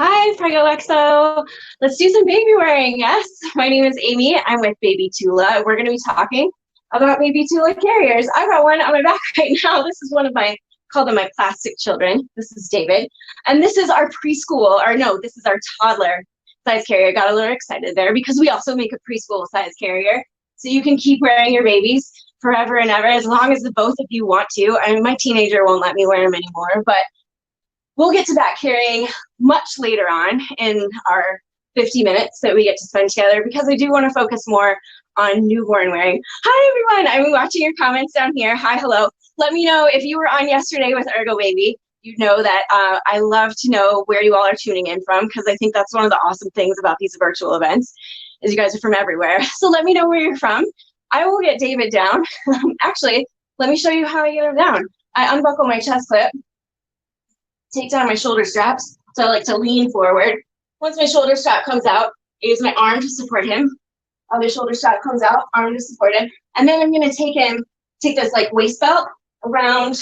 Hi, Prego Expo. Let's do some baby wearing. Yes, my name is Amy. I'm with baby Tula. We're going to be talking about baby Tula carriers. I've got one on my back right now. This is one of my, call them my plastic children. This is David. And this is our preschool, or no, this is our toddler size carrier. Got a little excited there because we also make a preschool size carrier. So you can keep wearing your babies forever and ever as long as the both of you want to. I mean, my teenager won't let me wear them anymore, but we'll get to that carrying much later on in our 50 minutes that we get to spend together because I do want to focus more on newborn wearing. Hi, everyone. I'm watching your comments down here. Hi, hello. Let me know if you were on yesterday with Ergo Baby. You know that I love to know where you all are tuning in from because I think that's one of the awesome things about these virtual events is you guys are from everywhere. So let me know where you're from. I will get David down. Actually, let me show you how I get him down. I unbuckle my chest clip, take down my shoulder straps. So I like to lean forward. Once my shoulder strap comes out, I use my arm to support him. Other shoulder strap comes out, arm to support him. And then I'm gonna take this like waist belt around,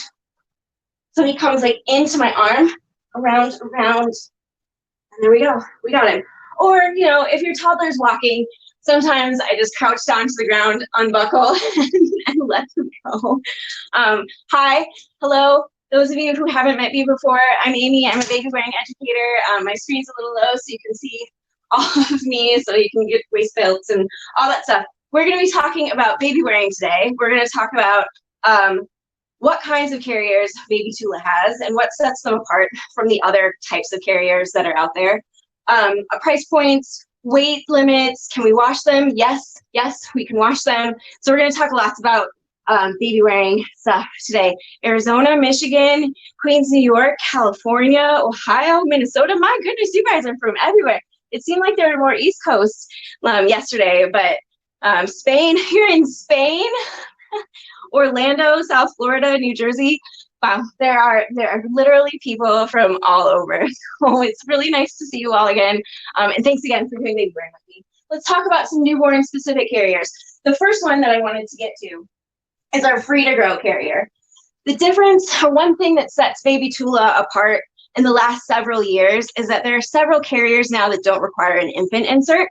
so he comes like into my arm, around, and there we go, we got him. Or, you know, if your toddler's walking, sometimes I just crouch down to the ground, unbuckle, and let them go. Hi, hello. Those of you who haven't met me before, I'm Amy. I'm a baby wearing educator. My screen's a little low so you can see all of me, so you can get waist belts and all that stuff. We're going to be talking about baby wearing today. We're going to talk about what kinds of carriers baby Tula has and what sets them apart from the other types of carriers that are out there. Price points, weight limits, can we wash them? Yes, we can wash them. So we're going to talk lots about baby wearing stuff today. Arizona, Michigan, Queens, New York, California, Ohio, Minnesota. My goodness, you guys are from everywhere. It seemed like there were more East Coast yesterday, but Spain, you're in Spain, Orlando, South Florida, New Jersey. Wow, there are literally people from all over. So it's really nice to see you all again. And thanks again for doing baby wearing with me. Let's talk about some newborn specific carriers. The first one that I wanted to get to is our free to grow carrier. The difference, one thing that sets baby Tula apart in the last several years is that there are several carriers now that don't require an infant insert.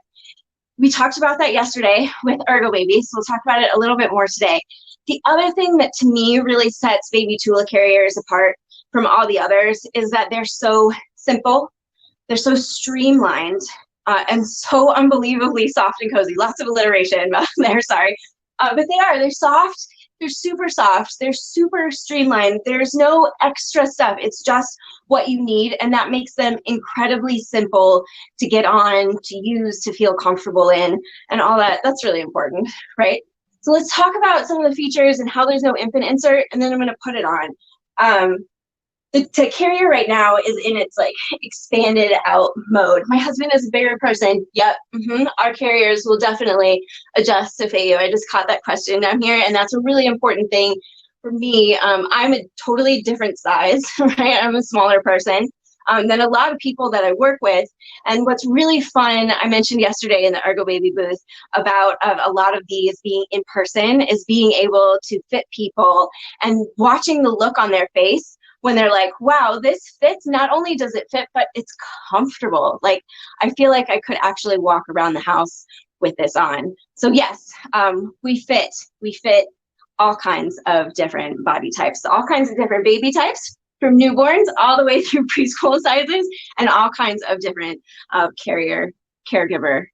We talked about that yesterday with Ergo Baby, so we'll talk about it a little bit more today. The other thing that to me really sets baby Tula carriers apart from all the others is that they're so simple, they're so streamlined, and so unbelievably soft and cozy. Lots of alliteration there, sorry. But they're soft. They're super soft, they're super streamlined, there's no extra stuff, it's just what you need, and that makes them incredibly simple to get on, to use, to feel comfortable in, and all that. That's really important, right? So let's talk about some of the features and how there's no infant insert, and then I'm gonna put it on. The carrier right now is in its like expanded out mode. My husband is a bigger person. Yep, our carriers will definitely adjust to fit you. I just caught that question down here, and that's a really important thing for me. I'm a totally different size, right? I'm a smaller person than a lot of people that I work with. And what's really fun, I mentioned yesterday in the Ergo Baby booth about a lot of these being in person is being able to fit people and watching the look on their face when they're like, wow, this fits. Not only does it fit, but it's comfortable. Like, I feel like I could actually walk around the house with this on. So yes, we fit all kinds of different body types, all kinds of different baby types, from newborns all the way through preschool sizes, and all kinds of different caregiver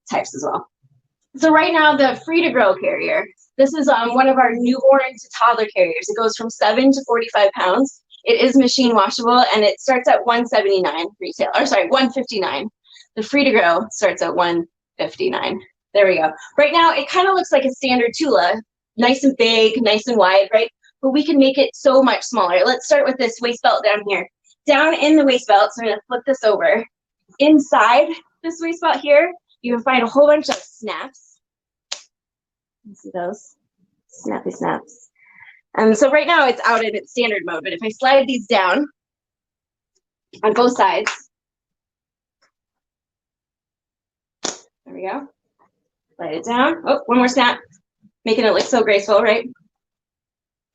types as well. So right now, the free to grow carrier, this is one of our newborn to toddler carriers. It goes from 7 to 45 pounds. It is machine washable, and it starts at $179 retail, or sorry, $159. The free to grow starts at $159. There we go. Right now, it kind of looks like a standard Tula, nice and big, nice and wide, right? But we can make it so much smaller. Let's start with this waist belt down here. Down in the waist belt, so I'm gonna flip this over. Inside this waist belt here, you can find a whole bunch of snaps. You see those? Snappy snaps. So right now it's out in its standard mode, but if I slide these down on both sides, there we go. Slide it down. Oh, one more snap, making it look so graceful, right?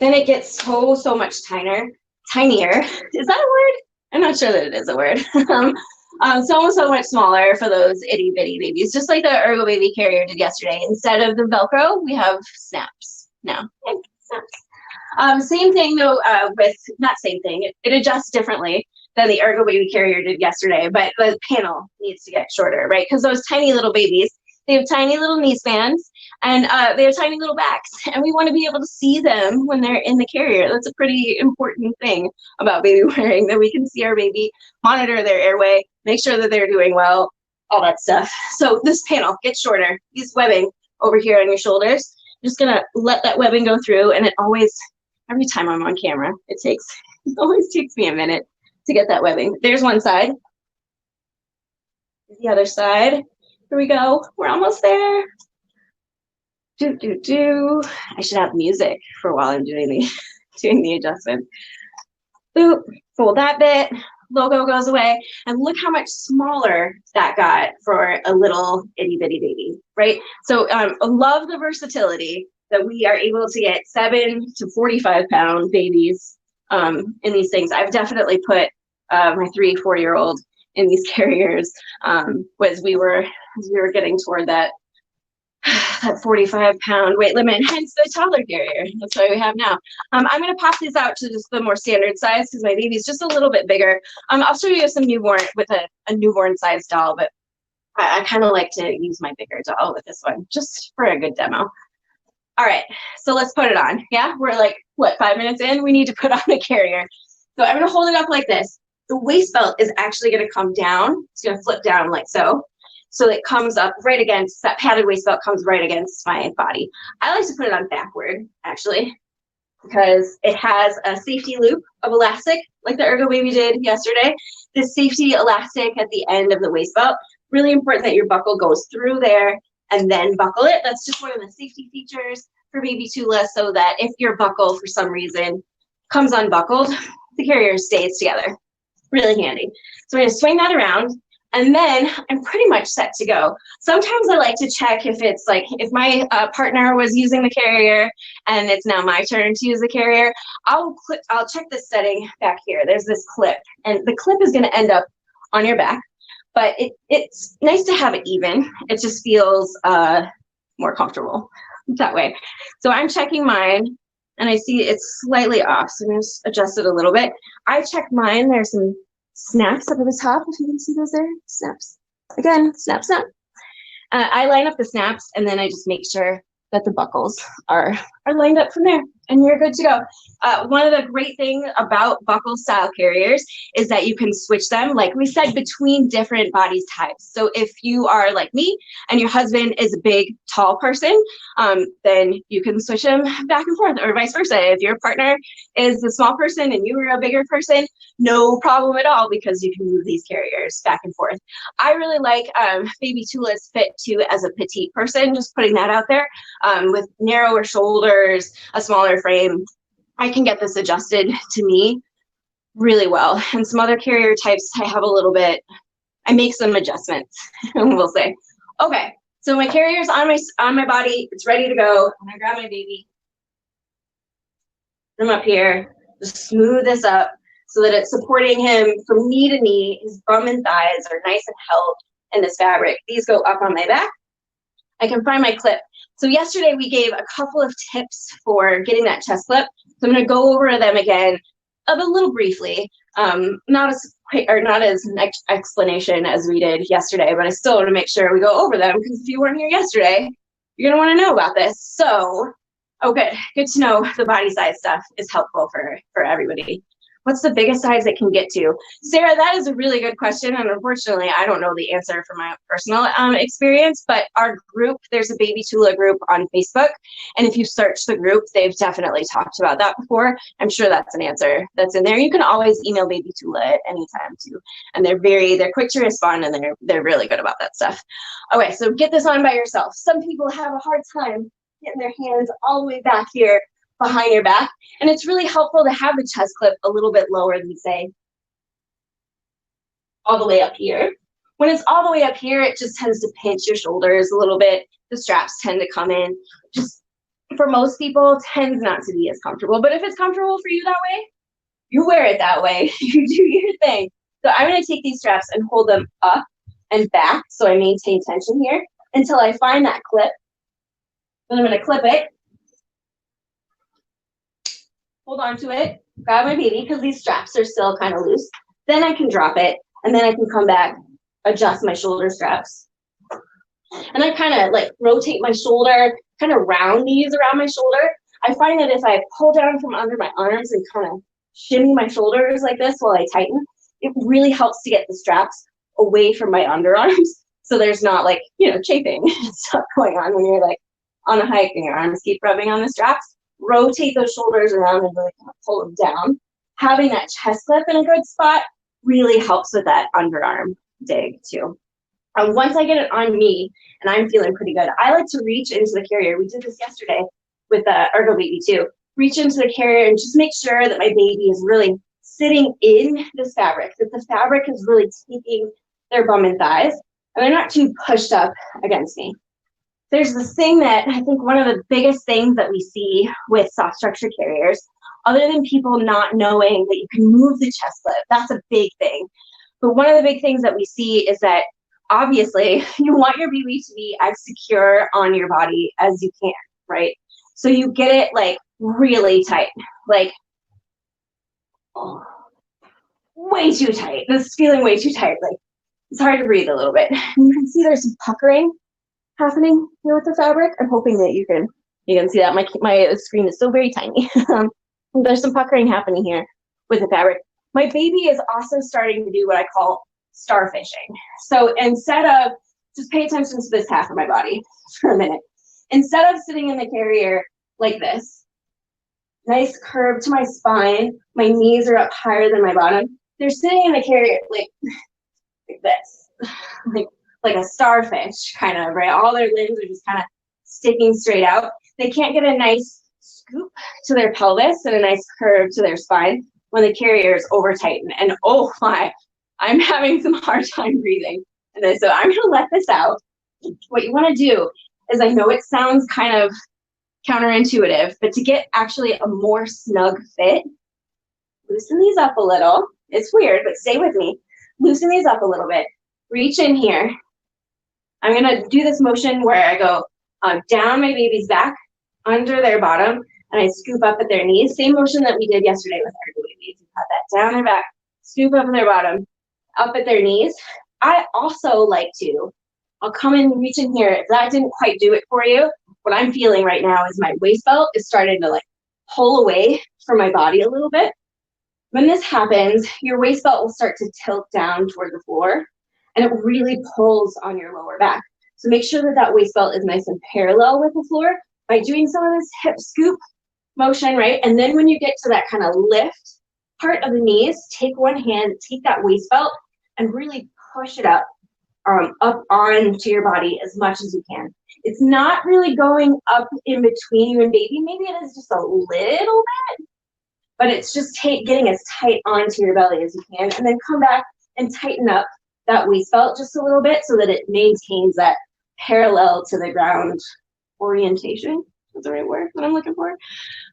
Then it gets so much tinier. Is that a word? I'm not sure that it is a word. So much smaller for those itty bitty babies, just like the Ergo Baby carrier did yesterday. Instead of the Velcro, we have snaps now. Yay, snaps. Same thing though, not same thing, it adjusts differently than the Ergo Baby carrier did yesterday, but the panel needs to get shorter, right? Because those tiny little babies, they have tiny little knee spans, and they have tiny little backs, and we want to be able to see them when they're in the carrier. That's a pretty important thing about baby wearing, that we can see our baby, monitor their airway, make sure that they're doing well, all that stuff. So this panel gets shorter. Use webbing over here on your shoulders. I'm just gonna let that webbing go through, and it always, every time I'm on camera, it always takes me a minute to get that webbing. There's one side. The other side. Here we go. We're almost there. I should have music for while I'm doing the adjustment. Boop. Fold that bit. Logo goes away. And look how much smaller that got for a little itty bitty baby, right? So I love the versatility that we are able to get 7 to 45 pound babies in these things. I've definitely put my 3-4-year-old in these carriers as we were getting toward that 45 pound weight limit, hence the toddler carrier. That's what we have now. I'm going to pop these out to just the more standard size because my baby's just a little bit bigger. I'll show you some newborn with a newborn size doll, but I kind of like to use my bigger doll with this one just for a good demo. All right, so let's put it on. Yeah, we're like, what, 5 minutes in? We need to put on the carrier. So I'm going to hold it up like this. The waist belt is actually going to come down. It's going to flip down like so. So it comes up right against, that padded waist belt comes right against my body. I like to put it on backward, actually, because it has a safety loop of elastic, like the Ergo Baby did yesterday. This safety elastic at the end of the waist belt, really important that your buckle goes through there and then buckle it. That's just one of the safety features for Baby Tula, so that if your buckle, for some reason, comes unbuckled, the carrier stays together. Really handy. So we're going to swing that around, and then I'm pretty much set to go. Sometimes I like to check if it's like, if my partner was using the carrier and it's now my turn to use the carrier, I'll check this setting back here. There's this clip, and the clip is going to end up on your back, but it's nice to have it even. It just feels more comfortable that way. So I'm checking mine, and I see it's slightly off, so I'm going to adjust it a little bit. I check mine. There's some snaps up at the top, if you can see those there. Snaps. Again, snap, snap. I line up the snaps, and then I just make sure that the buckles are lined up from there, and you're good to go. One of the great things about buckle style carriers is that you can switch them, like we said, between different body types. So if you are like me and your husband is a big, tall person, then you can switch them back and forth, or vice versa. If your partner is a small person and you are a bigger person, no problem at all, because you can move these carriers back and forth. I really like Baby Tula's fit too as a petite person, just putting that out there. With narrower shoulders, a smaller frame, I can get this adjusted to me really well. And some other carrier types, I have a little bit, I make some adjustments, we'll say. Okay, so my carrier's on my body, it's ready to go. I'm gonna grab my baby, put him up here, just smooth this up so that it's supporting him from knee to knee. His bum and thighs are nice and held in this fabric. These go up on my back. I can find my clip. So yesterday we gave a couple of tips for getting that chest clip. So I'm going to go over them again a little briefly. Not as quick or not as an explanation as we did yesterday, but I still want to make sure we go over them, because if you weren't here yesterday, you're going to want to know about this. So, good to know the body size stuff is helpful for everybody. What's the biggest size it can get to? Sarah, that is a really good question, and unfortunately, I don't know the answer from my personal experience, but our group, there's a Baby Tula group on Facebook, and if you search the group, they've definitely talked about that before. I'm sure that's an answer that's in there. You can always email Baby Tula at any time too, and they're quick to respond, and they're really good about that stuff. Okay, so get this on by yourself. Some people have a hard time getting their hands all the way back here behind your back, and it's really helpful to have the chest clip a little bit lower than, say, all the way up here. When it's all the way up here, it just tends to pinch your shoulders a little bit. The straps tend to come in. Just for most people, tends not to be as comfortable, but if it's comfortable for you that way, you wear it that way. You do your thing. So I'm going to take these straps and hold them up and back so I maintain tension here until I find that clip. Then I'm going to clip it, hold on to it, grab my baby because these straps are still kind of loose. Then I can drop it, and then I can come back, adjust my shoulder straps. And I kind of like rotate my shoulder, kind of round these around my shoulder. I find that if I pull down from under my arms and kind of shimmy my shoulders like this while I tighten, it really helps to get the straps away from my underarms. So there's not like, you know, chafing and stuff going on when you're like on a hike and your arms keep rubbing on the straps. Rotate those shoulders around and really kind of pull them down. Having that chest clip in a good spot really helps with that underarm dig too. Once I get it on me and I'm feeling pretty good, I like to reach into the carrier. We did this yesterday with the Ergo baby too. Reach into the carrier and just make sure that my baby is really sitting in this fabric, that the fabric is really taking their bum and thighs, and they're not too pushed up against me. There's this thing that I think one of the biggest things that we see with soft structure carriers, other than people not knowing that you can move the chest clip, that's a big thing. But one of the big things that we see is that obviously you want your baby to be as secure on your body as you can, right? So you get it like really tight, like way too tight. This is feeling way too tight. Like it's hard to breathe a little bit. And you can see there's some puckering happening here with the fabric. I'm hoping that you can see that. My screen is so very tiny. There's some puckering happening here with the fabric. My baby is also starting to do what I call starfishing. So instead of, just pay attention to this half of my body for a minute. Instead of sitting in the carrier like this, nice curve to my spine, my knees are up higher than my bottom, they're sitting in the carrier like this, like a starfish kind of, right? All their limbs are just kind of sticking straight out. They can't get a nice scoop to their pelvis and a nice curve to their spine when the carrier is over tightened. And oh my, I'm having some hard time breathing. And so I'm gonna let this out. What you wanna do is, I know it sounds kind of counterintuitive, but to get actually a more snug fit, loosen these up a little. It's weird, but stay with me. Loosen these up a little bit. Reach in here. I'm gonna do this motion where I go down my baby's back, under their bottom, and I scoop up at their knees. Same motion that we did yesterday with our babies. You have that down their back, scoop up at their bottom, up at their knees. I also like to, I'll come in and reach in here. If that didn't quite do it for you, what I'm feeling right now is my waist belt is starting to like pull away from my body a little bit. When this happens, your waist belt will start to tilt down toward the floor, and it really pulls on your lower back. So make sure that that waist belt is nice and parallel with the floor by doing some of this hip scoop motion, right? And then when you get to that kind of lift part of the knees, take one hand, take that waist belt, and really push it up onto your body as much as you can. It's not really going up in between you and baby. Maybe it is just a little bit, but it's just getting as tight onto your belly as you can, and then come back and tighten up that waist belt just a little bit so that it maintains that parallel to the ground orientation. That's the right word that I'm looking for.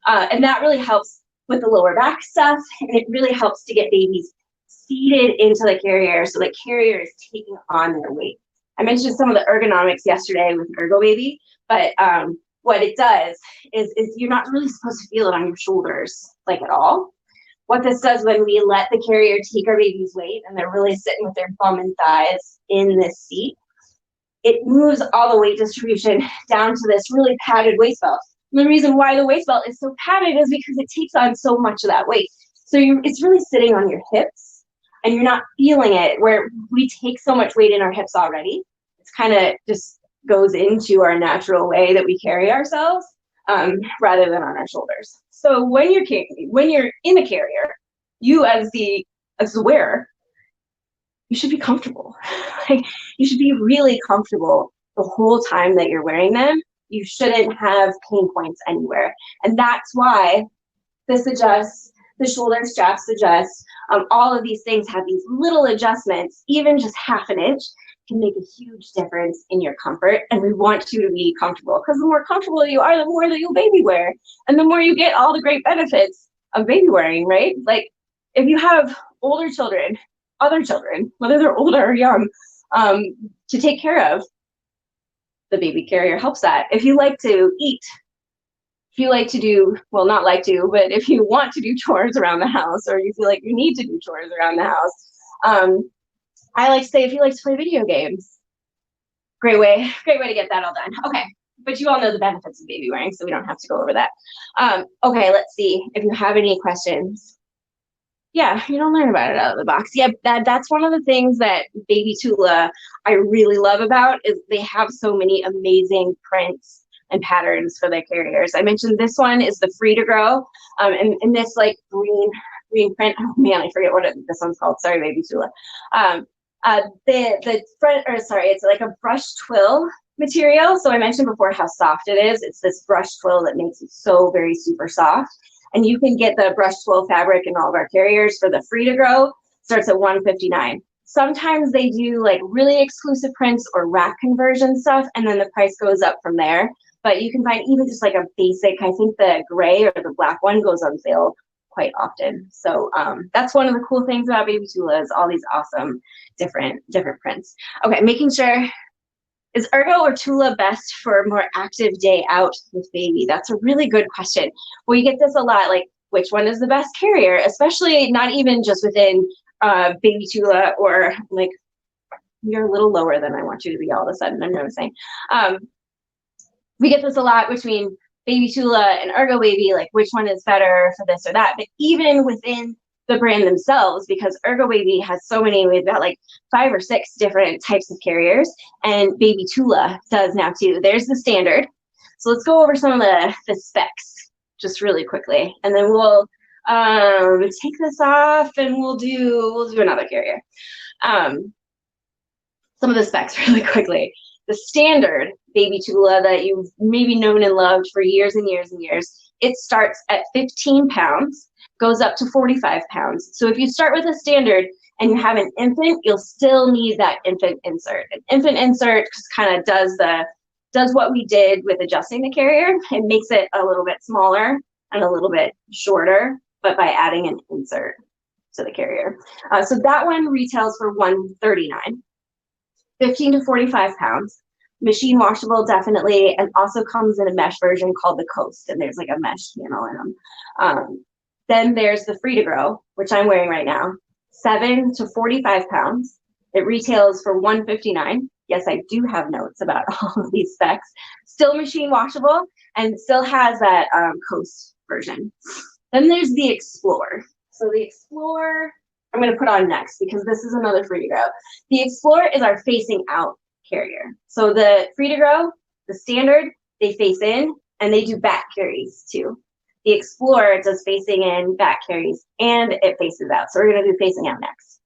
And that really helps with the lower back stuff, and it really helps to get babies seated into the carrier so the carrier is taking on their weight. I mentioned some of the ergonomics yesterday with Ergo Baby, but what it does is you're not really supposed to feel it on your shoulders like at all. What this does when we let the carrier take our baby's weight and they're really sitting with their bum and thighs in this seat, it moves all the weight distribution down to this really padded waist belt. And the reason why the waist belt is so padded is because it takes on so much of that weight. So it's really sitting on your hips, and you're not feeling it, where we take so much weight in our hips already. It's kind of just goes into our natural way that we carry ourselves rather than on our shoulders. So when you're in the carrier, you as the wearer, you should be comfortable. Like, you should be really comfortable the whole time that you're wearing them. You shouldn't have pain points anywhere. And that's why this adjusts, the shoulder straps adjust, all of these things have these little adjustments. Even just half an inch can make a huge difference in your comfort. And we want you to be comfortable, because the more comfortable you are, the more that you'll baby wear. And the more you get all the great benefits of baby wearing, right? Like, if you have older children, other children, whether they're older or young, to take care of. The baby carrier helps that. If you like to eat, if you like to do, well, not like to, but if you want to do chores around the house, or you feel like you need to do chores around the house, I like to say if you like to play video games, great way to get that all done. Okay, but you all know the benefits of baby wearing, so we don't have to go over that. Okay, let's see if you have any questions. Yeah, you don't learn about it out of the box. Yeah, that's one of the things that Baby Tula I really love about is they have so many amazing prints and patterns for their carriers. I mentioned this one is the Free to Grow, and this like green print. Oh man, I forget what this one's called. Sorry, Baby Tula. The front, or sorry, it's like a brush twill material. So I mentioned before how soft it is. It's this brush twill that makes it so very super soft. And you can get the brush twill fabric in all of our carriers for the Free to Grow. Starts at $159. Sometimes they do like really exclusive prints or rack conversion stuff, and then the price goes up from there. But you can find even just like a basic, I think the gray or the black one goes on sale quite often. So that's one of the cool things about Baby Tula is all these awesome different prints. Okay, making sure, is Ergo or Tula best for a more active day out with baby? That's a really good question. We get this a lot, like which one is the best carrier, especially not even just within Baby Tula, or like you're a little lower than I want you to be all of a sudden, I'm noticing. We get this a lot between Baby Tula and Ergo Baby, like which one is better for this or that. But even within the brand themselves, because Ergo Baby has so many, we've got like 5 or 6 different types of carriers, and Baby Tula does now too. There's the standard. So let's go over some of the specs just really quickly, and then we'll take this off and we'll do another carrier. Some of the specs really quickly. The standard Baby Tula that you've maybe known and loved for years and years and years, it starts at 15 pounds, goes up to 45 pounds. So if you start with a standard and you have an infant, you'll still need that infant insert. An infant insert just kind of does what we did with adjusting the carrier. It makes it a little bit smaller and a little bit shorter, but by adding an insert to the carrier. So that one retails for $139. 15 to 45 pounds. Machine washable, definitely, and also comes in a mesh version called the Coast, and there's like a mesh panel in them. Then there's the Free to Grow, which I'm wearing right now, 7 to 45 pounds. It retails for $159. Yes, I do have notes about all of these specs. Still machine washable, and still has that Coast version. Then there's the Explorer. So the Explorer, I'm going to put on next because this is another Free to Grow. The Explorer is our facing out carrier. So the Free to Grow, the standard, they face in and they do back carries too. The Explorer does facing in, back carries, and it faces out. So we're going to do facing out next.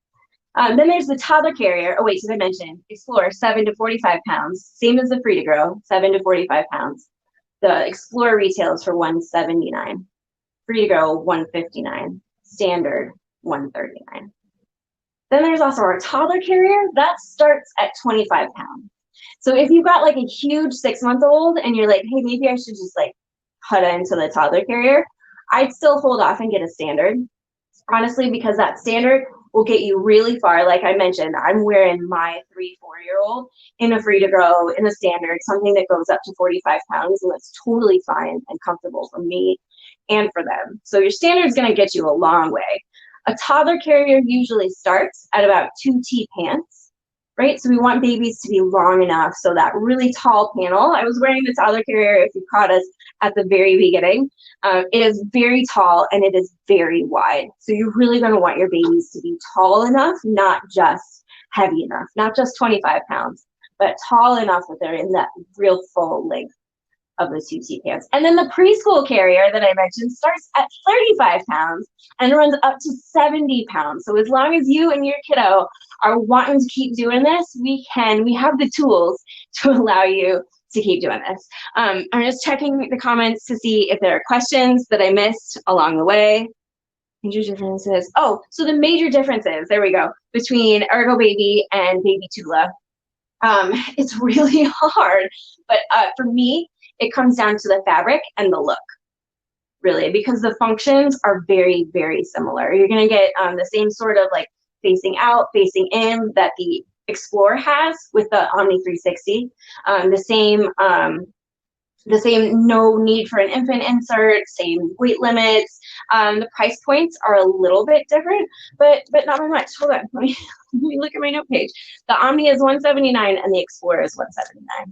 Then there's the toddler carrier. Oh wait, did I mention Explorer 7 to 45 pounds, same as the Free to Grow, 7 to 45 pounds. The Explorer retails for $179. Free to Grow $159. Standard $139. Then there's also our toddler carrier that starts at 25 pounds. So if you've got like a huge 6-month-old and you're like, hey, maybe I should just like cut into the toddler carrier, I'd still hold off and get a standard, honestly, because that standard will get you really far. Like I mentioned, I'm wearing my 3-4-year-old in a Free to Grow, in a standard, something that goes up to 45 pounds, and that's totally fine and comfortable for me and for them. So your standard is going to get you a long way. A toddler carrier usually starts at about 2T pants, right? So we want babies to be long enough so that really tall panel. I was wearing the toddler carrier, if you caught us at the very beginning. It is very tall and it is very wide. So you're really going to want your babies to be tall enough, not just heavy enough, not just 25 pounds, but tall enough that they're in that real full length of the 2T pants. And then the preschool carrier that I mentioned starts at 35 pounds and runs up to 70 pounds. So as long as you and your kiddo are wanting to keep doing this, we have the tools to allow you to keep doing this. I'm just checking the comments to see if there are questions that I missed along the way. Major differences. Oh, so the major differences, there we go, between Ergo Baby and Baby Tula. It's really hard, but for me, it comes down to the fabric and the look, really, because the functions are very, very similar. You're going to get the same sort of like facing out, facing in that the Explorer has with the Omni 360. The same no need for an infant insert, same weight limits. The price points are a little bit different, but not by much. Hold on, let me look at my note page. The Omni is $179 and the Explorer is $179.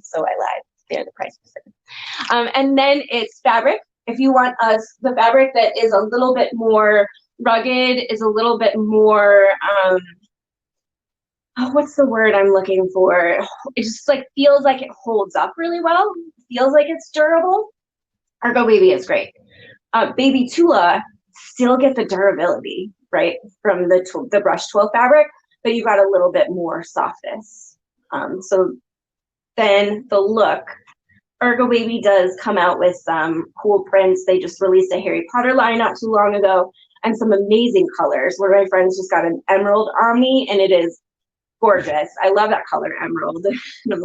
So I lied. There, the price is different. And then it's fabric. If you want the fabric that is a little bit more rugged, is a little bit more what's the word I'm looking for? It just like feels like it holds up really well. Feels like it's durable. Ergo Baby is great. Baby Tula still get the durability, right, from the brush twill fabric, but you got a little bit more softness. So then the look, Ergo Baby does come out with some cool prints. They just released a Harry Potter line not too long ago, and some amazing colors. One of my friends just got an emerald Omni, and it is gorgeous. I love that color, emerald. And I'm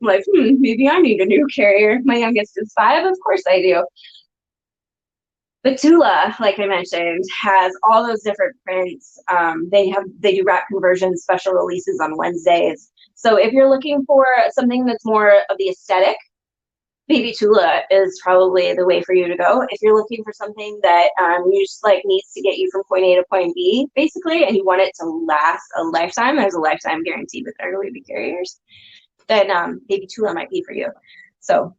like, maybe I need a new carrier. My youngest is 5. Of course I do. But Tula, like I mentioned, has all those different prints. They do wrap conversions, special releases on Wednesdays. So if you're looking for something that's more of the aesthetic, Baby Tula is probably the way for you to go. If you're looking for something that you just like needs to get you from point A to point B, basically, and you want it to last a lifetime, there's a lifetime guarantee with Ergo Baby carriers, then Baby Tula might be for you. So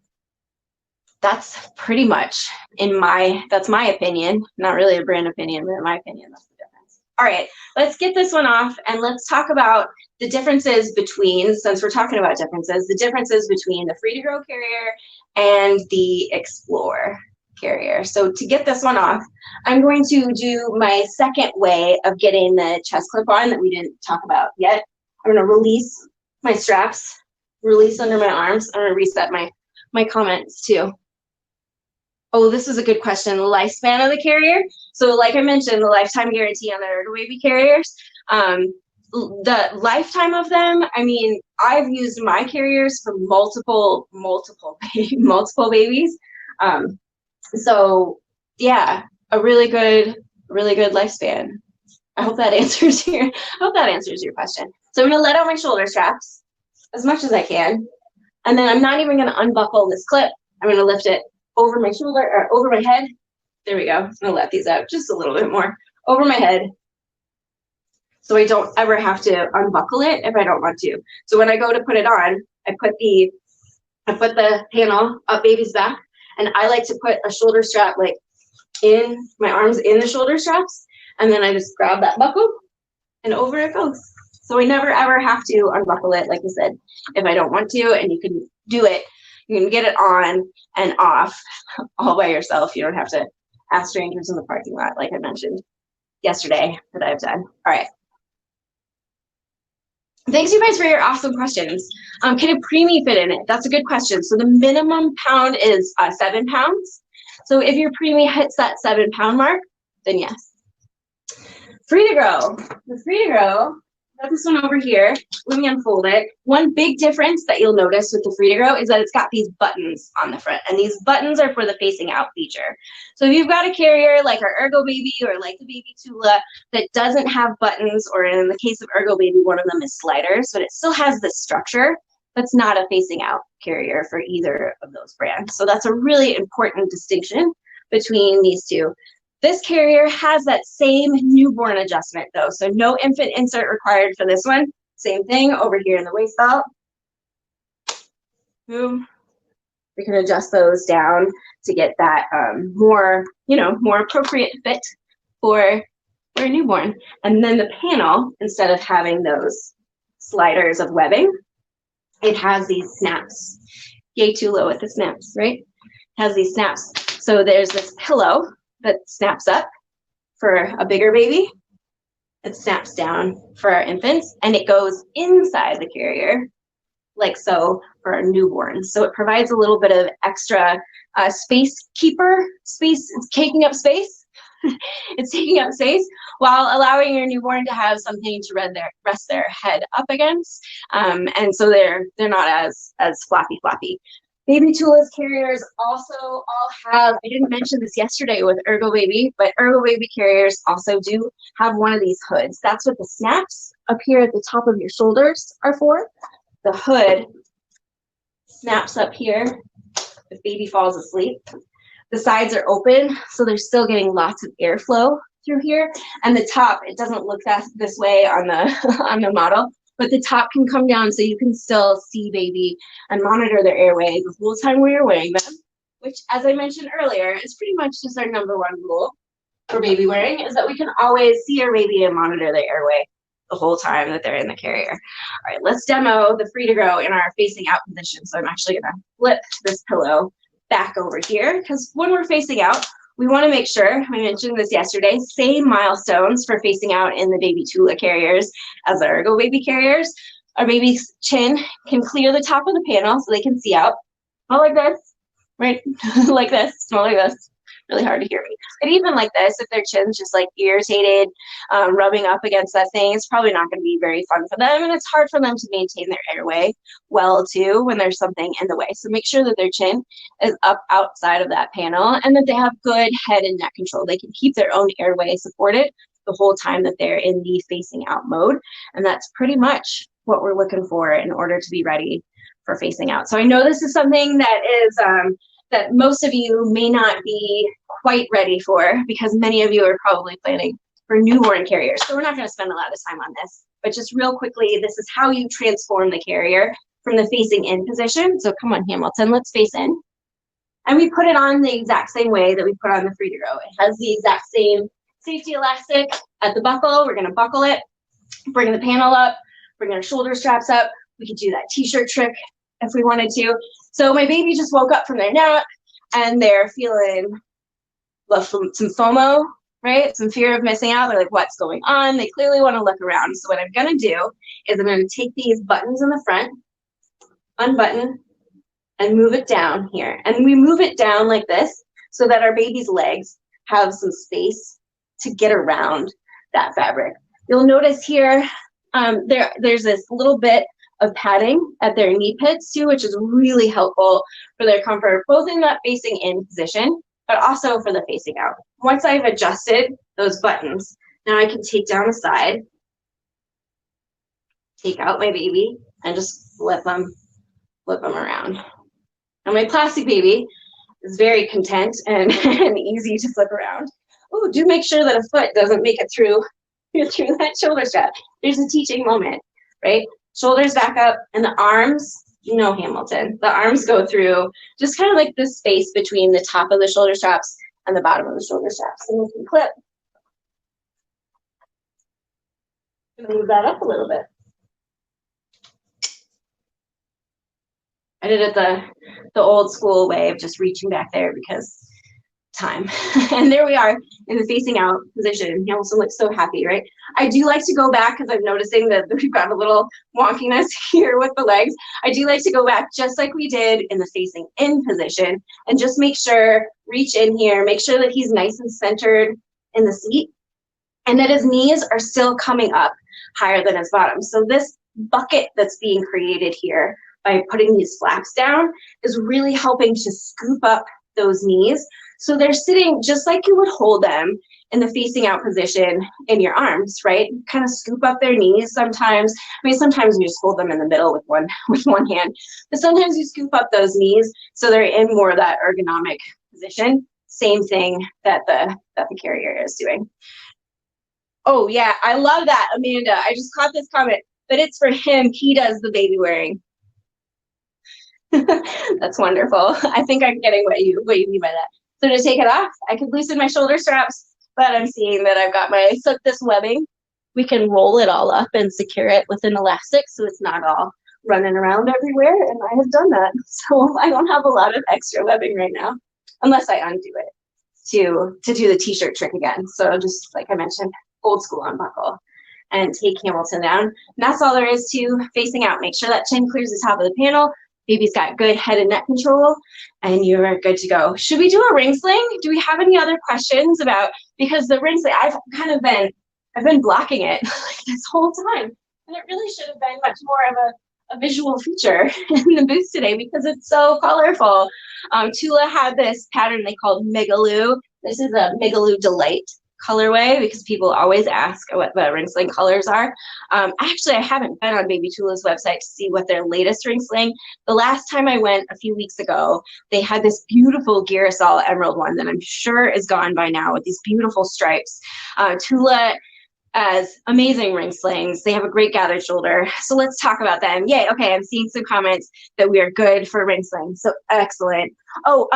that's pretty much that's my opinion, not really a brand opinion, but in my opinion, that's the difference. All right, let's get this one off and let's talk about the differences between, since we're talking about differences, the differences between the Free to Grow carrier and the Explore carrier. So to get this one off, I'm going to do my second way of getting the chest clip on that we didn't talk about yet. I'm going to release my straps, release under my arms. I'm going to reset my comments too. Oh, this is a good question. The lifespan of the carrier. So like I mentioned, the lifetime guarantee on the Ergo Baby carriers. The lifetime of them, I mean, I've used my carriers for multiple babies. So yeah, a really good lifespan. I hope that answers your question. So I'm gonna let out my shoulder straps as much as I can. And then I'm not even gonna unbuckle this clip. I'm gonna lift it over my shoulder or over my head. There we go. I'm gonna let these out just a little bit more over my head, so I don't ever have to unbuckle it if I don't want to. So when I go to put it on, I put the panel up baby's back, and I like to put a shoulder strap like in my arms in the shoulder straps, and then I just grab that buckle and over it goes. So I never ever have to unbuckle it, like I said, if I don't want to, and you can do it. You can get it on and off all by yourself. You don't have to ask strangers in the parking lot, like I mentioned yesterday that I've done. All right. Thanks, you guys, for your awesome questions. Can a preemie fit in it? That's a good question. So the minimum pound is 7 pounds. So if your preemie hits that 7 pound mark, then yes. Free to Grow. The Free to Grow, got this one over here. Let me unfold it. One big difference that you'll notice with the Free to Grow is that it's got these buttons on the front, and these buttons are for the facing out feature. So if you've got a carrier like our Ergo Baby or like the Baby Tula that doesn't have buttons, or in the case of Ergo Baby, one of them is sliders, but it still has this structure, that's not a facing out carrier for either of those brands. So that's a really important distinction between these two. This carrier has that same newborn adjustment though, so no infant insert required for this one. Same thing over here in the waist belt. Boom. We can adjust those down to get that more appropriate fit for a newborn. And then the panel, instead of having those sliders of webbing, it has these snaps. Yay, Tula with the snaps, right? It has these snaps. So there's this pillow that snaps up for a bigger baby. It snaps down for our infants, and it goes inside the carrier, like so, for our newborns. So it provides a little bit of extra space. It's taking up space. It's taking up space while allowing your newborn to have something to rest their head up against. And so they're not as floppy. Baby Tula's carriers also all have, I didn't mention this yesterday with Ergo Baby, but Ergo Baby carriers also do have one of these hoods. That's what the snaps up here at the top of your shoulders are for. The hood snaps up here if baby falls asleep. The sides are open, so they're still getting lots of airflow through here. And the top, it doesn't look this way on the on the model, but the top can come down so you can still see baby and monitor their airway the whole time where you're wearing them, which, as I mentioned earlier, is pretty much just our #1 rule for baby wearing, is that we can always see our baby and monitor their airway the whole time that they're in the carrier. All right, let's demo the free to go in our facing out position. So I'm actually gonna flip this pillow back over here, because when we're facing out, we want to make sure, I mentioned this yesterday, same milestones for facing out in the Baby Tula carriers as the Ergo Baby carriers. Our baby's chin can clear the top of the panel so they can see out. Not like this, right? Like this, not like this. Really hard to hear me. But even like this, if their chin's just like irritated, rubbing up against that thing, it's probably not going to be very fun for them. And it's hard for them to maintain their airway well too when there's something in the way. So make sure that their chin is up outside of that panel and that they have good head and neck control. They can keep their own airway supported the whole time that they're in the facing out mode. And that's pretty much what we're looking for in order to be ready for facing out. So I know this is something that is that most of you may not be quite ready for, because many of you are probably planning for newborn carriers. So we're not going to spend a lot of time on this, but just real quickly, this is how you transform the carrier from the facing in position. So come on, Hamilton, let's face in. And we put it on the exact same way that we put on the free to go. It has the exact same safety elastic at the buckle. We're going to buckle it, bring the panel up, bring our shoulder straps up. We could do that t-shirt trick if we wanted to. So my baby just woke up from their nap and they're feeling some FOMO, right? Some fear of missing out. They're like, what's going on? They clearly want to look around. So what I'm going to do is I'm going to take these buttons in the front, unbutton, and move it down here. And we move it down like this so that our baby's legs have some space to get around that fabric. You'll notice here, there's this little bit of padding at their knee pits too, which is really helpful for their comfort, both in that facing in position, but also for the facing out. Once I've adjusted those buttons, now I can take down the side, take out my baby, and just flip them around. And my plastic baby is very content and, and easy to flip around. Oh, do make sure that a foot doesn't make it through that shoulder strap. There's a teaching moment, right? Shoulders back up, and the arms, you know, Hamilton, the arms go through just kind of like this space between the top of the shoulder straps and the bottom of the shoulder straps. And we can clip. Move that up a little bit. I did it the old school way of just reaching back there because time. And there we are in the facing out position. Hamilton looks so happy, right? I do like to go back because I'm noticing that we've got a little wonkiness here with the legs. I do like to go back just like we did in the facing in position and just make sure, reach in here, make sure that he's nice and centered in the seat and that his knees are still coming up higher than his bottom. So this bucket that's being created here by putting these flaps down is really helping to scoop up those knees. So they're sitting just like you would hold them in the facing out position in your arms, right? Kind of scoop up their knees sometimes. I mean, sometimes you just hold them in the middle with one hand, but sometimes you scoop up those knees so they're in more of that ergonomic position. Same thing that the carrier is doing. Oh yeah, I love that, Amanda. I just caught this comment, but it's for him. He does the baby wearing. That's wonderful. I think I'm getting what you mean by that. So to take it off, I could loosen my shoulder straps, but I'm seeing that I've got this webbing. We can roll it all up and secure it with an elastic so it's not all running around everywhere, and I have done that. So I don't have a lot of extra webbing right now, unless I undo it to do the t-shirt trick again. So just like I mentioned, old school unbuckle and take Hamilton down. And that's all there is to facing out. Make sure that chin clears the top of the panel. Baby's got good head and neck control, and you're good to go. Should we do a ring sling? Do we have any other questions about, because the ring sling, I've been blocking it like this whole time, and it really should have been much more a visual feature in the booth today because it's so colorful. Tula had this pattern they called Megaloo. This is a Megaloo Delight colorway because people always ask what the ring sling colors are. Actually, I haven't been on Baby Tula's website to see what their latest ring sling. The last time I went a few weeks ago, they had this beautiful Girasol Emerald one that I'm sure is gone by now with these beautiful stripes. Tula as amazing ring slings. They have a great gathered shoulder. So let's talk about them. Yay. Okay. I'm seeing some comments that we are good for ring slings. So excellent. Oh,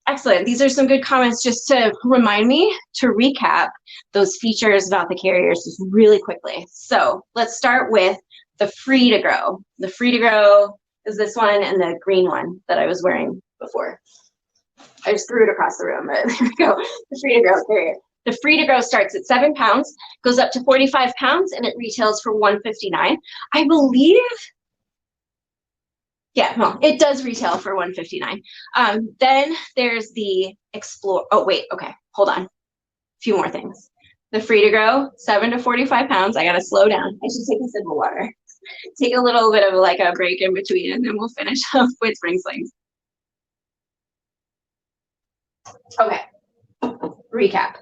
excellent. These are some good comments just to remind me to recap those features about the carriers just really quickly. So let's start with the Free to Grow. The Free to Grow is this one and the green one that I was wearing before. I just threw it across the room, but there we go. The Free to Grow carrier. The Free to Grow starts at 7 pounds, goes up to 45 pounds, and it retails for $159. I believe, yeah, no, it does retail for $159. Then there's the Explore. Oh, wait, okay, hold on. A few more things. The Free to Grow, 7 to 45 pounds. I gotta slow down. I should take a sip of water. Take a little bit of like a break in between, and then we'll finish up with ring slings. Okay, recap.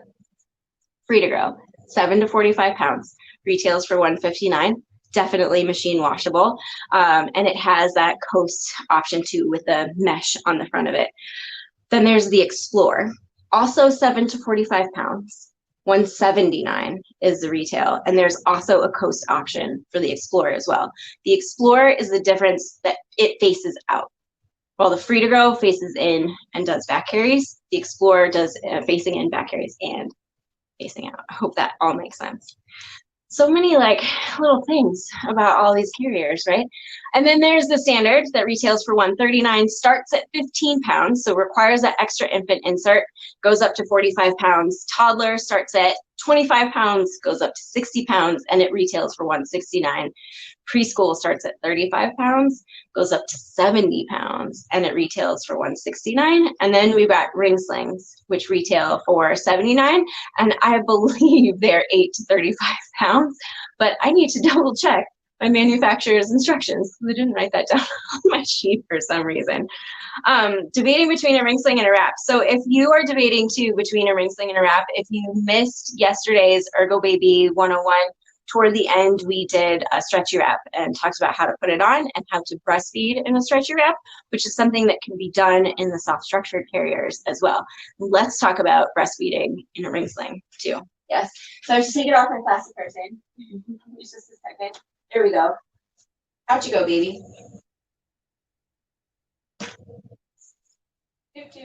Free to Grow, 7 to 45 pounds, retails for $159. Definitely machine washable, and it has that coast option too with the mesh on the front of it. Then there's the Explore, also 7 to 45 pounds, $179 is the retail, and there's also a coast option for the Explorer as well. The Explorer is the difference that it faces out. While the Free to Grow faces in and does back carries, the Explorer does facing in, back carries, and facing out. I hope that all makes sense. So many like little things about all these carriers, right? And then there's the Standard that retails for $139, starts at 15 pounds, so requires that extra infant insert, goes up to 45 pounds. Toddler starts at 25 pounds, goes up to 60 pounds, and it retails for $169. Preschool starts at 35 pounds, goes up to 70 pounds, and it retails for $169. And then we've got ring slings, which retail for $79. And I believe they're 8 to 35 pounds, but I need to double check my manufacturer's instructions because I didn't write that down on my sheet for some reason. Debating between a ring sling and a wrap. So if you are debating too between a ring sling and a wrap, if you missed yesterday's Ergo Baby 101, toward the end, we did a stretchy wrap and talked about how to put it on and how to breastfeed in a stretchy wrap, which is something that can be done in the soft structured carriers as well. Let's talk about breastfeeding in a ring sling too. Yes. So I should take it off my plastic person. Just a second. There we go. Out you go, baby. Thank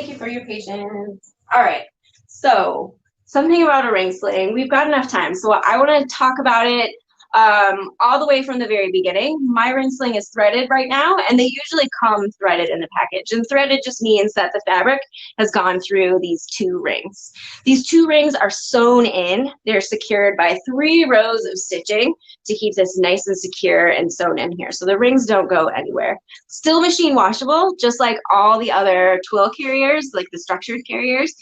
you for your patience. All right. So something about a ring sling. We've got enough time, so I want to talk about it all the way from the very beginning. My ring sling is threaded right now, and they usually come threaded in the package. And threaded just means that the fabric has gone through these 2 rings. These 2 rings are sewn in. They're secured by 3 rows of stitching to keep this nice and secure and sewn in here. So the rings don't go anywhere. Still machine washable, just like all the other twill carriers, like the structured carriers.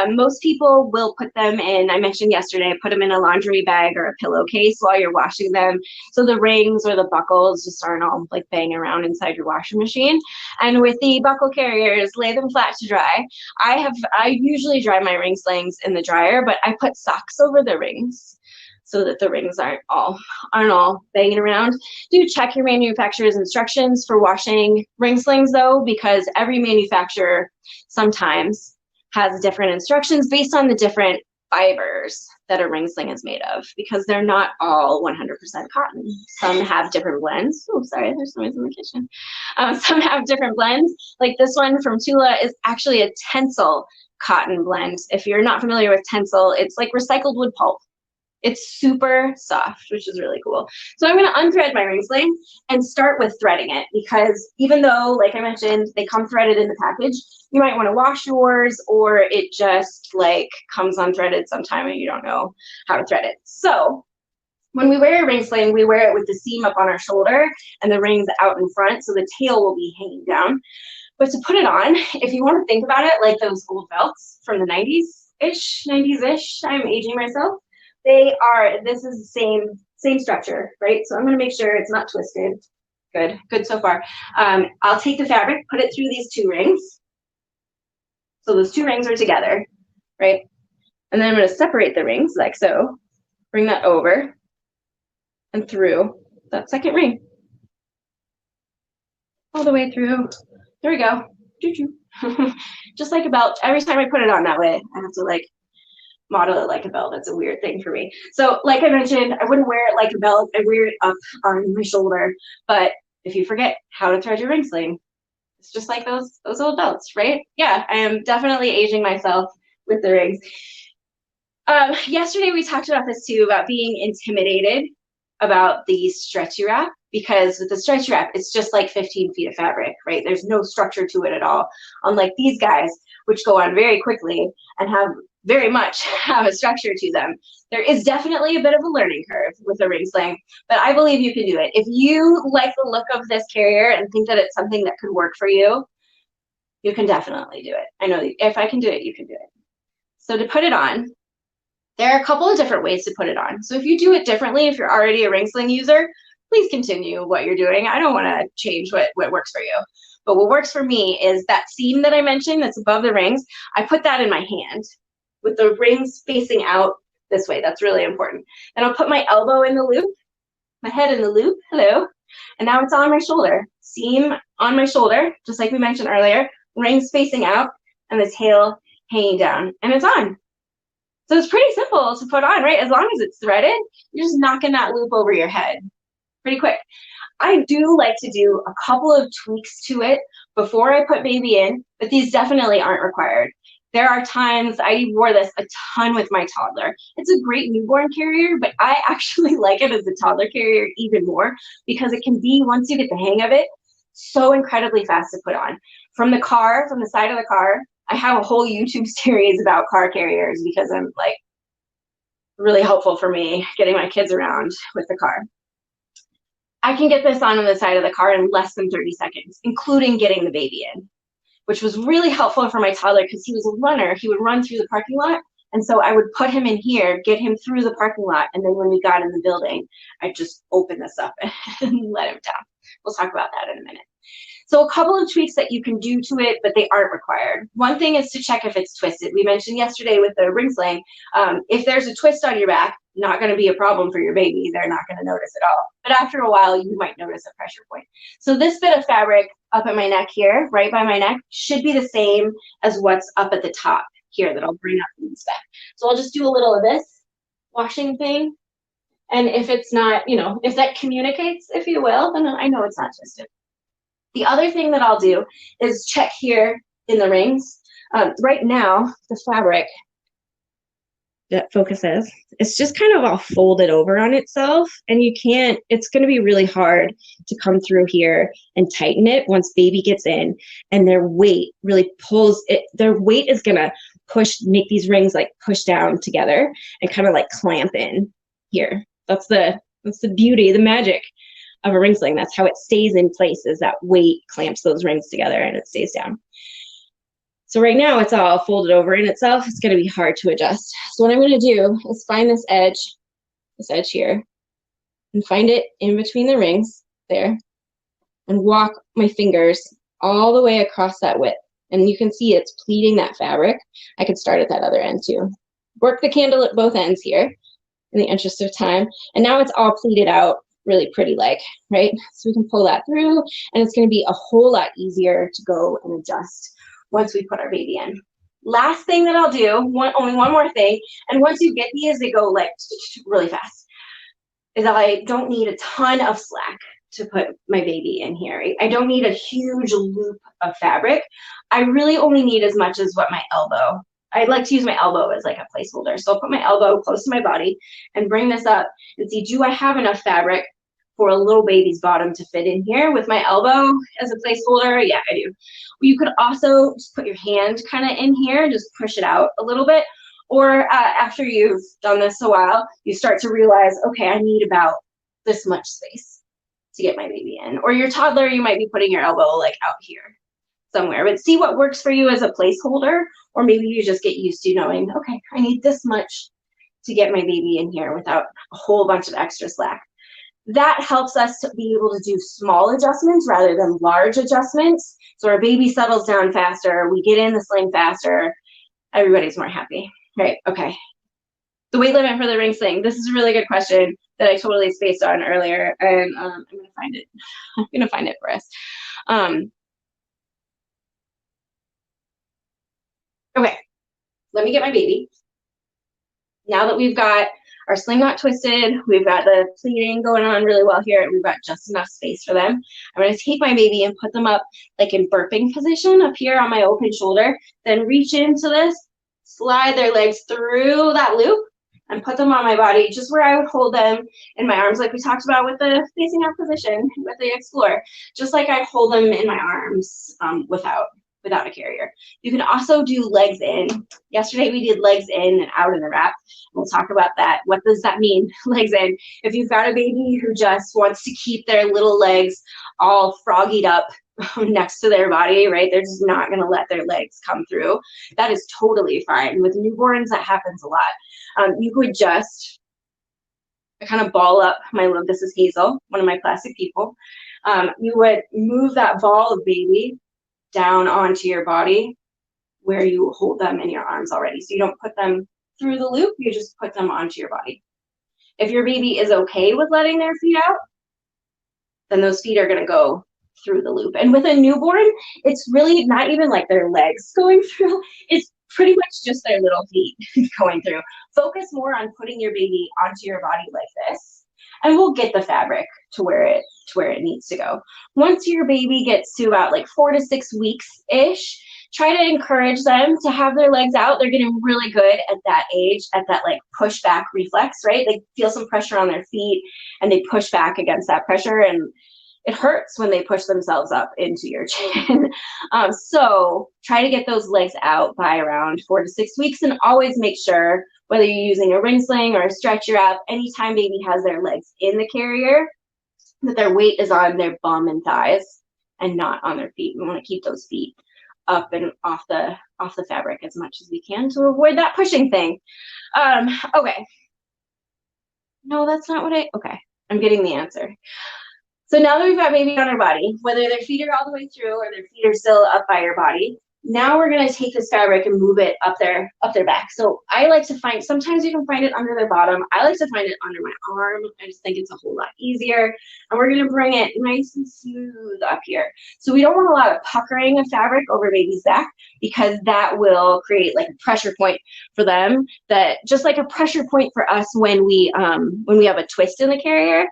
Most people will put them in, I mentioned yesterday, put them in a laundry bag or a pillowcase while you're washing them, so the rings or the buckles just aren't all like banging around inside your washing machine. And with the buckle carriers, lay them flat to dry. I usually dry my ring slings in the dryer, but I put socks over the rings so that the rings aren't all banging around. Do check your manufacturer's instructions for washing ring slings though, because every manufacturer sometimes has different instructions based on the different fibers that a ring sling is made of, because they're not all 100% cotton. Some have different blends. Oh, sorry, there's noise in the kitchen. Some have different blends. Like this one from Tula is actually a Tencel cotton blend. If you're not familiar with Tencel, it's like recycled wood pulp. It's super soft, which is really cool. So I'm going to unthread my ring sling and start with threading it, because even though, like I mentioned, they come threaded in the package, you might want to wash yours, or it just like comes unthreaded sometime and you don't know how to thread it. So when we wear a ring sling, we wear it with the seam up on our shoulder and the rings out in front, so the tail will be hanging down. But to put it on, if you want to think about it like those old belts from the 90s-ish, I'm aging myself. this is the same structure, right? So I'm gonna make sure it's not twisted. Good so far. I'll take the fabric, put it through these 2 rings. So those 2 rings are together, right? And then I'm gonna separate the rings like so. Bring that over and through that second ring. All the way through. There we go. Just like a belt. Every time I put it on that way, I have to like model it like a belt. That's a weird thing for me. So like I mentioned, I wouldn't wear it like a belt. I wear it up on my shoulder. But if you forget how to thread your ring sling, it's just like those old belts, right? Yeah, I am definitely aging myself with the rings. Yesterday we talked about this too, about being intimidated about the stretchy wrap, because with the stretchy wrap, it's just like 15 feet of fabric, right? There's no structure to it at all. Unlike these guys, which go on very quickly and have very much have a structure to them. There is definitely a bit of a learning curve with a ring sling, but I believe you can do it. If you like the look of this carrier and think that it's something that could work for you, you can definitely do it. I know if I can do it, you can do it. So to put it on, there are a couple of different ways to put it on. So if you do it differently, if you're already a ring sling user, please continue what you're doing. I don't want to change what works for you. But what works for me is that seam that I mentioned that's above the rings, I put that in my hand with the rings facing out this way. That's really important. Then I'll put my elbow in the loop, my head in the loop, hello. And now it's on my shoulder. Seam on my shoulder, just like we mentioned earlier, rings facing out, and the tail hanging down, and it's on. So it's pretty simple to put on, right? As long as it's threaded, you're just knocking that loop over your head pretty quick. I do like to do a couple of tweaks to it before I put baby in, but these definitely aren't required. There are times I wore this a ton with my toddler. It's a great newborn carrier, but I actually like it as a toddler carrier even more because it can be, once you get the hang of it, so incredibly fast to put on. From the car, from the side of the car, I have a whole YouTube series about car carriers because I'm like really helpful for me getting my kids around with the car. I can get this on the side of the car in less than 30 seconds, including getting the baby in, which was really helpful for my toddler because he was a runner. He would run through the parking lot. And so I would put him in here, get him through the parking lot. And then when we got in the building, I'd just open this up and let him down. We'll talk about that in a minute. So a couple of tweaks that you can do to it, but they aren't required. One thing is to check if it's twisted. We mentioned yesterday with the ring sling, if there's a twist on your back, not going to be a problem for your baby. They're not going to notice at all. But after a while, you might notice a pressure point. So this bit of fabric up at my neck here, right by my neck, should be the same as what's up at the top here that I'll bring up and inspect. So I'll just do a little of this washing thing. And if it's not, you know, if that communicates, if you will, then I know it's not twisted. The other thing that I'll do is check here in the rings. Right now, the fabric that focuses, it's just kind of all folded over on itself, and you can't, it's going to be really hard to come through here and tighten it once baby gets in, and their weight really pulls it, their weight is going to make these rings like push down together and kind of like clamp in here. That's the beauty, the magic of a ring sling. That's how it stays in place, is that weight clamps those rings together and it stays down. So right now it's all folded over in itself. It's going to be hard to adjust. So what I'm going to do is find this edge here, and find it in between the rings there, and walk my fingers all the way across that width. And you can see it's pleating that fabric. I could start at that other end too. Work the candle at both ends here in the interest of time. And now it's all pleated out really pretty like, right? So we can pull that through, and it's going to be a whole lot easier to go and adjust once we put our baby in. Last thing that I'll do, only one more thing, and once you get these, they go like really fast, is I don't need a ton of slack to put my baby in here. I don't need a huge loop of fabric. I really only need as much as what my elbow. I like to use my elbow as like a placeholder. So I'll put my elbow close to my body and bring this up and see, do I have enough fabric for a little baby's bottom to fit in here with my elbow as a placeholder? Yeah, I do. You could also just put your hand kind of in here and just push it out a little bit. Or after you've done this a while, you start to realize, okay, I need about this much space to get my baby in. Or your toddler, you might be putting your elbow like out here somewhere. But see what works for you as a placeholder, or maybe you just get used to knowing, okay, I need this much to get my baby in here without a whole bunch of extra slack. That helps us to be able to do small adjustments rather than large adjustments. So our baby settles down faster, we get in the sling faster, everybody's more happy, right? Okay. The weight limit for the ring sling. This is a really good question that I totally spaced on earlier, and I'm gonna find it. I'm gonna find it for us. Okay, let me get my baby. Now that we've got our sling not twisted, we've got the pleating going on really well here, and we've got just enough space for them. I'm gonna take my baby and put them up like in burping position up here on my open shoulder, then reach into this, slide their legs through that loop, and put them on my body, just where I would hold them in my arms, like we talked about with the facing out position with the Explorer, just like I'd hold them in my arms without a carrier. You can also do legs in. Yesterday we did legs in and out in the wrap. We'll talk about that. What does that mean, legs in? If you've got a baby who just wants to keep their little legs all froggied up next to their body, right? They're just not going to let their legs come through. That is totally fine. With newborns, that happens a lot. You could just kind of ball up my limb. This is Hazel, one of my plastic people. You would move that ball of baby down onto your body where you hold them in your arms already. So you don't put them through the loop, you just put them onto your body. If your baby is okay with letting their feet out, then those feet are going to go through the loop. And with a newborn, it's really not even like their legs going through, it's pretty much just their little feet going through. Focus more on putting your baby onto your body like this, and we'll get the fabric to where it needs to go. Once your baby gets to about like 4 to 6 weeks-ish, try to encourage them to have their legs out. They're getting really good at that age, at that like push back reflex, right? They feel some pressure on their feet and they push back against that pressure, and it hurts when they push themselves up into your chin. So try to get those legs out by around 4 to 6 weeks, and always make sure, whether you're using a ring sling or a stretcher wrap, anytime baby has their legs in the carrier, that their weight is on their bum and thighs and not on their feet. We want to keep those feet up and off the fabric as much as we can to avoid that pushing thing. Okay. No, that's not what okay. I'm getting the answer. So now that we've got baby on our body, whether their feet are all the way through or their feet are still up by your body, now we're going to take this fabric and move it up their back. So I like to find, sometimes you can find it under their bottom. I like to find it under my arm. I just think it's a whole lot easier. And we're going to bring it nice and smooth up here. So we don't want a lot of puckering of fabric over baby's back, because that will create like a pressure point for them, that just like a pressure point for us when we have a twist in the carrier.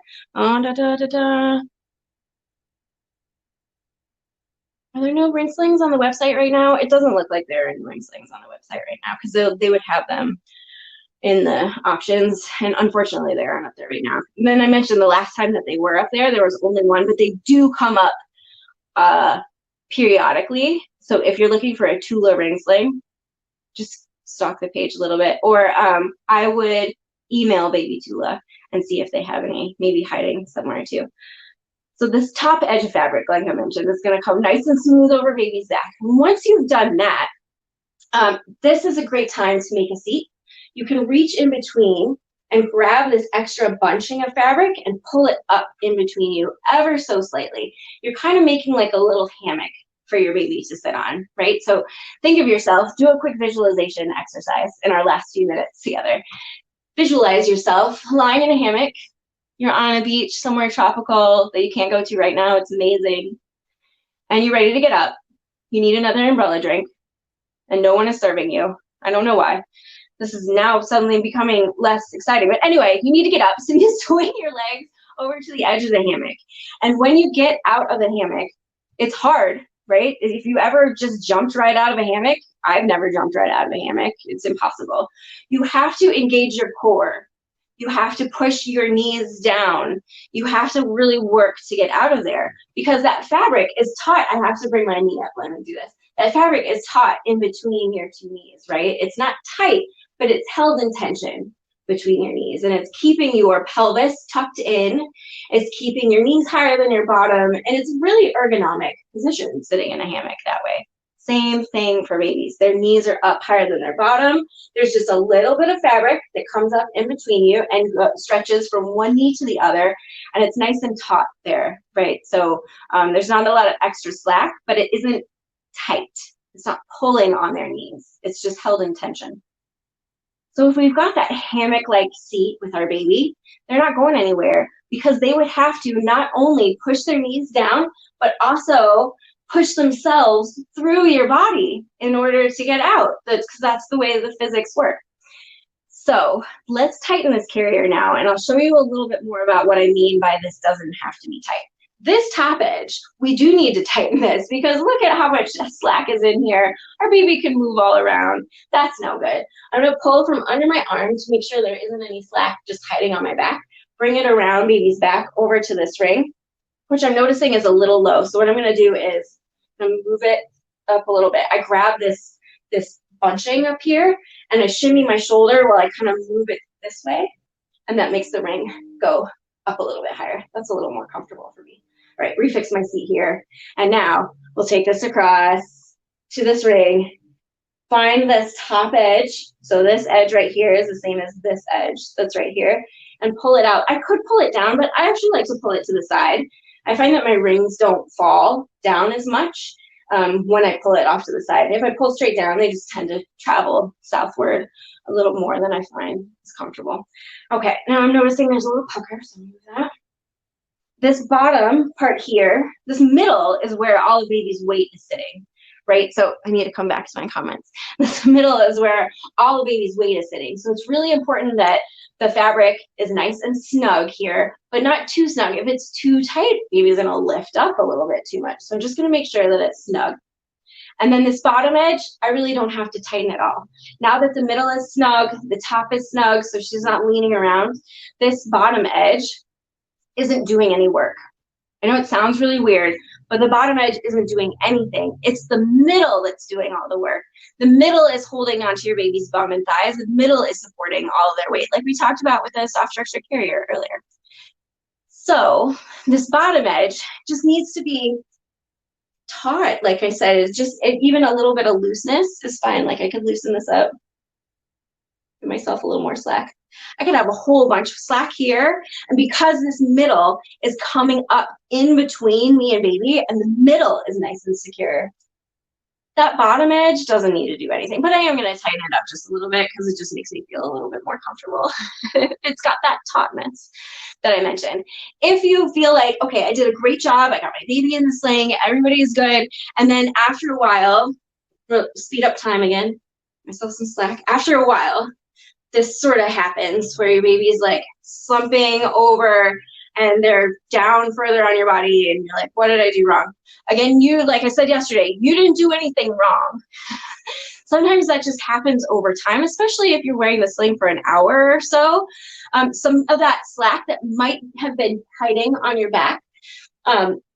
Are there no ring slings on the website right now? It doesn't look like there are any ring slings on the website right now, because they would have them in the options, and unfortunately they aren't up there right now. And then I mentioned the last time that they were up there was only one, but they do come up periodically. So if you're looking for a Tula ring sling, just stalk the page a little bit, or I would email Baby Tula and see if they have any, maybe hiding somewhere too. So this top edge of fabric, like I mentioned, is going to come nice and smooth over baby's back. Once you've done that, this is a great time to make a seat. You can reach in between and grab this extra bunching of fabric and pull it up in between you ever so slightly. You're kind of making like a little hammock for your baby to sit on, right? So think of yourself, do a quick visualization exercise in our last few minutes together. Visualize yourself lying in a hammock. You're on a beach somewhere tropical that you can't go to right now. It's amazing. And you're ready to get up. You need another umbrella drink, and no one is serving you. I don't know why. This is now suddenly becoming less exciting. But anyway, you need to get up. So you swing your legs over to the edge of the hammock. And when you get out of the hammock, it's hard, right? If you ever just jumped right out of a hammock, I've never jumped right out of a hammock. It's impossible. You have to engage your core. You have to push your knees down. You have to really work to get out of there, because that fabric is taut. I have to bring my knee up when I do this. That fabric is taut in between your two knees, right? It's not tight, but it's held in tension between your knees, and it's keeping your pelvis tucked in. It's keeping your knees higher than your bottom, and it's really ergonomic position sitting in a hammock that way. Same thing for babies. Their knees are up higher than their bottom. There's just a little bit of fabric that comes up in between you and stretches from one knee to the other, and it's nice and taut there, right? So there's not a lot of extra slack, but it isn't tight. It's not pulling on their knees. It's just held in tension. So if we've got that hammock-like seat with our baby, they're not going anywhere because they would have to not only push their knees down, but also push themselves through your body in order to get out. Because that's the way the physics work. So let's tighten this carrier now, and I'll show you a little bit more about what I mean by this doesn't have to be tight. This top edge, we do need to tighten this because look at how much slack is in here. Our baby can move all around. That's no good. I'm gonna pull from under my arm to make sure there isn't any slack just hiding on my back. Bring it around baby's back over to this ring, which I'm noticing is a little low. So what I'm gonna do is I'm gonna move it up a little bit. I grab this bunching up here and I shimmy my shoulder while I kind of move it this way. And that makes the ring go up a little bit higher. That's a little more comfortable for me. All right, refix my seat here. And now we'll take this across to this ring, find this top edge. So this edge right here is the same as this edge that's right here, and pull it out. I could pull it down, but I actually like to pull it to the side. I find that my rings don't fall down as much when I pull it off to the side. If I pull straight down, they just tend to travel southward a little more than I find is comfortable. Okay, now I'm noticing there's a little pucker, so move that. This bottom part here, this middle is where all of baby's weight is sitting, right? So I need to come back to my comments. This middle is where all of baby's weight is sitting. So it's really important that the fabric is nice and snug here, but not too snug. If it's too tight, baby's gonna lift up a little bit too much. So I'm just gonna make sure that it's snug. And then this bottom edge, I really don't have to tighten at all. Now that the middle is snug, the top is snug, so she's not leaning around, this bottom edge isn't doing any work. I know it sounds really weird, but the bottom edge isn't doing anything. It's the middle that's doing all the work. The middle is holding onto your baby's bum and thighs. The middle is supporting all of their weight, like we talked about with the soft structure carrier earlier. So this bottom edge just needs to be taut. Like I said, it's just even a little bit of looseness is fine. Like I could loosen this up, give myself a little more slack. I could have a whole bunch of slack here, and because this middle is coming up in between me and baby, and the middle is nice and secure, that bottom edge doesn't need to do anything, but I am going to tighten it up just a little bit because it just makes me feel a little bit more comfortable. It's got that tautness that I mentioned. If you feel like, okay, I did a great job, I got my baby in the sling, everybody is good, and then after a while, speed up time again, myself some slack, after a while, this sort of happens where your baby is like slumping over and they're down further on your body and you're like, what did I do wrong? Again, you, like I said yesterday, you didn't do anything wrong. Sometimes that just happens over time, especially if you're wearing the sling for an hour or so. Some of that slack that might have been hiding on your back,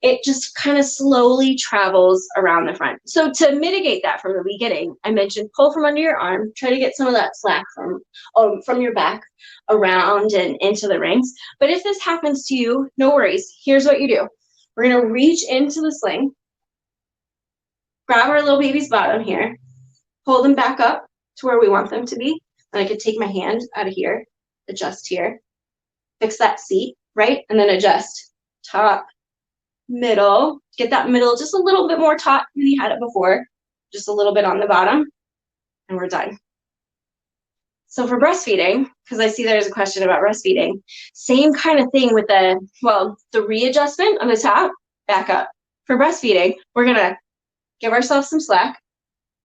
it just kind of slowly travels around the front. So to mitigate that from the beginning, I mentioned pull from under your arm, try to get some of that slack from your back around and into the rings. But if this happens to you, no worries. Here's what you do. We're gonna reach into the sling, grab our little baby's bottom here, pull them back up to where we want them to be. And I could take my hand out of here, adjust here, fix that seat, right? And then adjust top, middle, get that middle just a little bit more taut than you had it before, just a little bit on the bottom, and we're done. So for breastfeeding, because I see there's a question about breastfeeding, same kind of thing with the readjustment of the top, back up. For breastfeeding, we're gonna give ourselves some slack,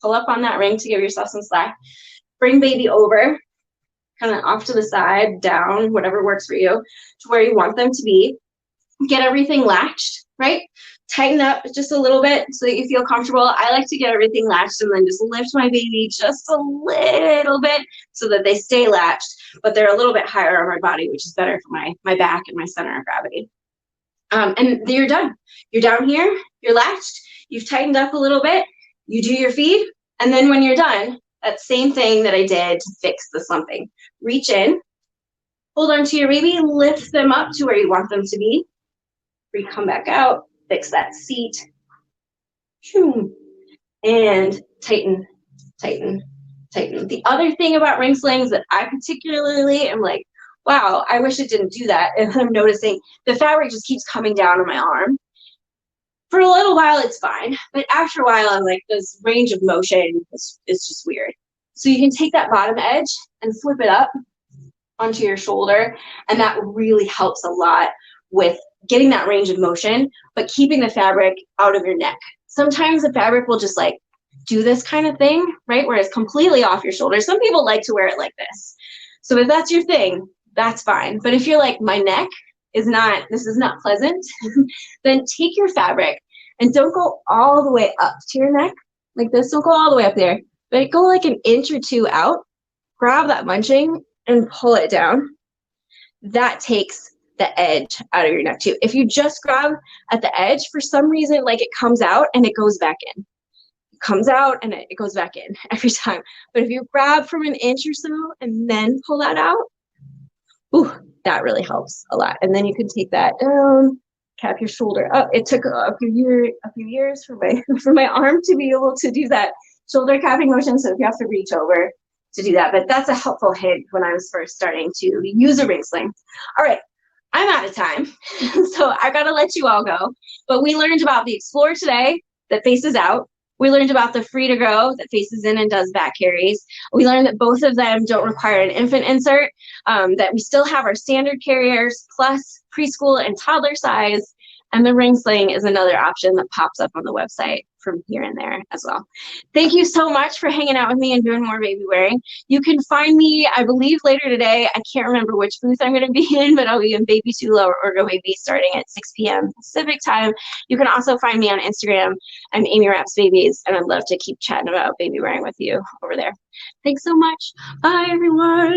pull up on that ring to give yourself some slack, bring baby over, kind of off to the side, down, whatever works for you, to where you want them to be. Get everything latched, right? Tighten up just a little bit so that you feel comfortable. I like to get everything latched and then just lift my baby just a little bit so that they stay latched, but they're a little bit higher on my body, which is better for my back and my center of gravity. And then you're done. You're down here, you're latched, you've tightened up a little bit, you do your feed, and then when you're done, that same thing that I did to fix the slumping. Reach in, hold on to your baby, lift them up to where you want them to be. Come back out, fix that seat, and and tighten, tighten, tighten. The other thing about ring slings that I particularly am like, wow, I wish it didn't do that. And I'm noticing the fabric just keeps coming down on my arm. For a little while, it's fine. But after a while, I'm like, this range of motion is just weird. So you can take that bottom edge and flip it up onto your shoulder. And that really helps a lot with getting that range of motion, but keeping the fabric out of your neck. Sometimes the fabric will just like do this kind of thing, right? Where it's completely off your shoulder. Some people like to wear it like this. So if that's your thing, that's fine. But if you're like, my neck is not, this is not pleasant, then take your fabric and don't go all the way up to your neck like this. Don't go all the way up there, but go like an inch or two out, grab that bunching and pull it down. That takes the edge out of your neck too. If you just grab at the edge, for some reason, like it comes out and it goes back in. It comes out and it goes back in every time. But if you grab from an inch or so and then pull that out, ooh, that really helps a lot. And then you can take that down, cap your shoulder up. It took a few years for my arm to be able to do that shoulder capping motion. So if you have to reach over to do that, but that's a helpful hint when I was first starting to use a ring sling. All right, I'm out of time, so I gotta let you all go. But we learned about the Explore today that faces out. We learned about the Free to Go that faces in and does back carries. We learned that both of them don't require an infant insert, that we still have our standard carriers plus preschool and toddler size, and the ring sling is another option that pops up on the website from here and there as well. Thank you so much for hanging out with me and doing more baby wearing. You can find me, I believe, later today. I can't remember which booth I'm going to be in, but I'll be in Baby Tula or Orgo Baby starting at 6 p.m. Pacific time. You can also find me on Instagram. I'm Amy Wraps Babies, and I'd love to keep chatting about baby wearing with you over there. Thanks so much. Bye, everyone.